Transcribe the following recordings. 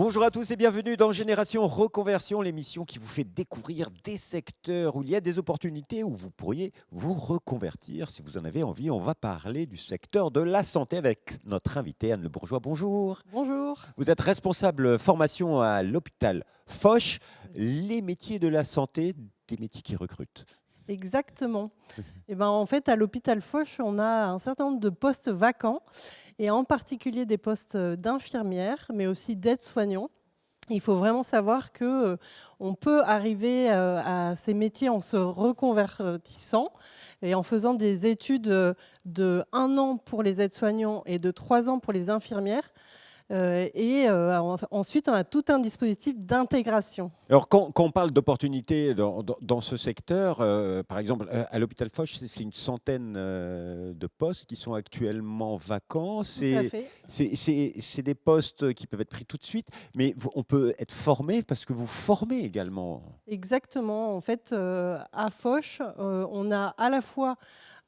Bonjour à tous et bienvenue dans Génération Reconversion, l'émission qui vous fait découvrir des secteurs où il y a des opportunités, où vous pourriez vous reconvertir. Si vous en avez envie, on va parler du secteur de la santé avec notre invité Anne Le Bourgeois. Bonjour. Bonjour. Vous êtes responsable formation à l'hôpital Foch, les métiers de la santé, des métiers qui recrutent. Exactement. Et ben, en fait, à l'hôpital Foch, on a un certain nombre de postes vacants, et en particulier des postes d'infirmières, mais aussi d'aides-soignants. Il faut vraiment savoir que on peut arriver à ces métiers en se reconvertissant et en faisant des études de 1 an pour les aides-soignants et de 3 ans pour les infirmières. Ensuite, on a tout un dispositif d'intégration. Alors, quand on parle d'opportunités dans ce secteur, par exemple, à l'hôpital Foch, c'est une centaine de postes qui sont actuellement vacants. Tout à fait. C'est des postes qui peuvent être pris tout de suite, mais on peut être formé parce que vous formez également. Exactement. En fait, à Foch, on a à la fois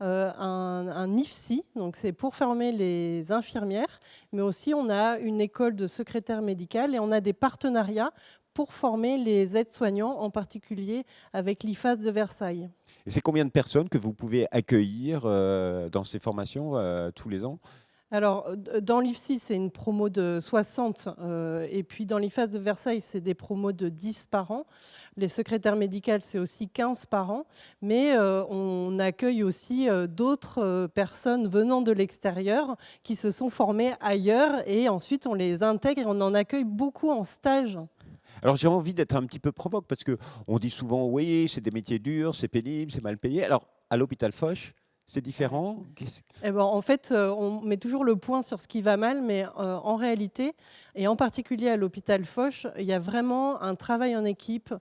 un IFSI, donc c'est pour former les infirmières, mais aussi on a une école de secrétaire médical et on a des partenariats pour former les aides-soignants, en particulier avec l'IFAS de Versailles. Et c'est combien de personnes que vous pouvez accueillir dans ces formations tous les ans? Alors, dans l'IFSI, c'est une promo de 60, et puis dans l'IFAS de Versailles, c'est des promos de 10 par an. Les secrétaires médicales, c'est aussi 15 par an, mais on accueille aussi d'autres personnes venant de l'extérieur qui se sont formées ailleurs, et ensuite on les intègre et on en accueille beaucoup en stage. Alors j'ai envie d'être un petit peu provoque parce que on dit souvent oui, c'est des métiers durs, c'est pénible, c'est mal payé. Alors à l'hôpital Foch, c'est différent. Eh ben, en fait, on met toujours le point sur ce qui va mal, mais en réalité, et en particulier à l'hôpital Foch, il y a vraiment un travail en équipe.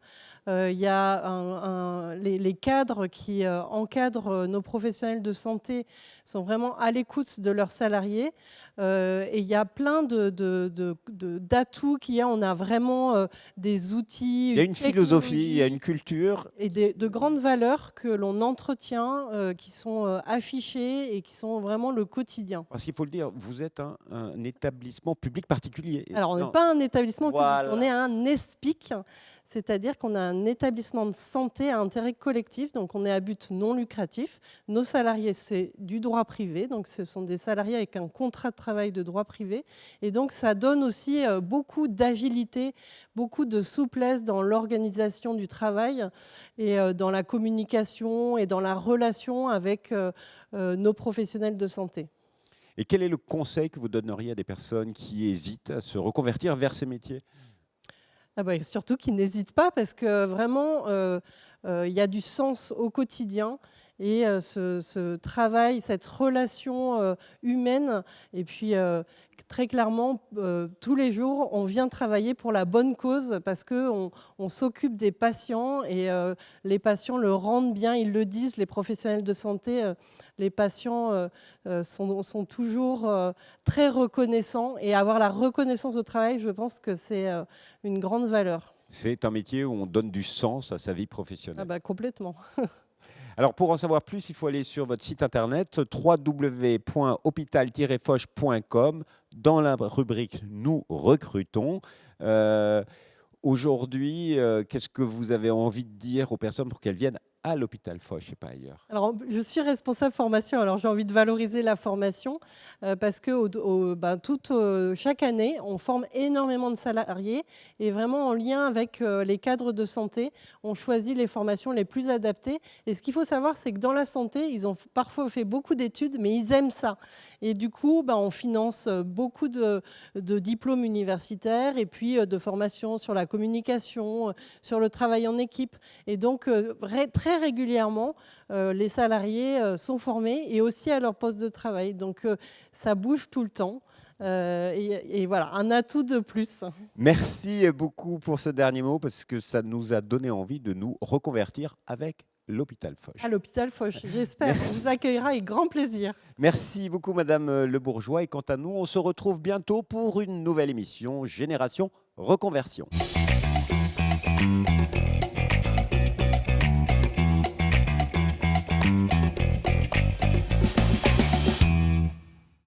Il y a les cadres qui encadrent nos professionnels de santé sont vraiment à l'écoute de leurs salariés. Et il y a plein d'atouts qu'il y a. On a vraiment des outils, Il y a une une philosophie, il y a technologie une culture. et de grandes valeurs que l'on entretient, qui sont affichées et qui sont vraiment le quotidien. Parce qu'il faut le dire, vous êtes un établissement public particulier. Alors, on n'est Non, pas un établissement public, on est voilà. un ESPIC, c'est-à-dire qu'on a un établissement de santé à intérêt collectif, donc on est à but non lucratif. Nos salariés, c'est du droit privé, donc ce sont des salariés avec un contrat de travail de droit privé. Et donc, ça donne aussi beaucoup d'agilité, beaucoup de souplesse dans l'organisation du travail et dans la communication et dans la relation avec nos professionnels de santé. Et quel est le conseil que vous donneriez à des personnes qui hésitent à se reconvertir vers ces métiers? Ah bah, surtout qu'ils n'hésitent pas parce que vraiment, il y a du sens au quotidien et ce travail, cette relation, humaine et puis, très clairement, tous les jours, on vient travailler pour la bonne cause parce qu'on s'occupe des patients et les patients le rendent bien, ils le disent, les professionnels de santé, les patients, sont toujours, très reconnaissants et avoir la reconnaissance au travail, je pense que c'est, une grande valeur. C'est un métier où on donne du sens à sa vie Ah professionnelle. bah, complètement. Alors pour en savoir plus, il faut aller sur votre site internet www.hôpital-foch.com dans la rubrique Nous recrutons. Euh, Aujourd'hui, qu'est-ce que vous avez envie de dire aux personnes pour qu'elles viennent à l'hôpital Foch et pas ailleurs? Alors, je suis responsable formation, alors j'ai envie de valoriser la formation, parce que chaque année, on forme énormément de salariés et vraiment en lien avec, les cadres de santé, on choisit les formations les plus adaptées et ce qu'il faut savoir, c'est que dans la santé, ils ont parfois fait beaucoup d'études, mais ils aiment ça et du coup, on finance, beaucoup de diplômes universitaires et puis, de formations sur la communication, sur le travail en équipe et donc, très régulièrement, les salariés sont formés et aussi à leur poste de travail. Donc, ça bouge tout le temps. Et voilà, un atout de plus. Merci beaucoup pour ce dernier mot parce que ça nous a donné envie de nous reconvertir avec l'hôpital Foch. À l'hôpital Foch, j'espère. On vous Merci. accueillera avec grand plaisir. Merci beaucoup Madame Le Bourgeois et quant à nous, on se retrouve bientôt pour une nouvelle émission Génération Reconversion.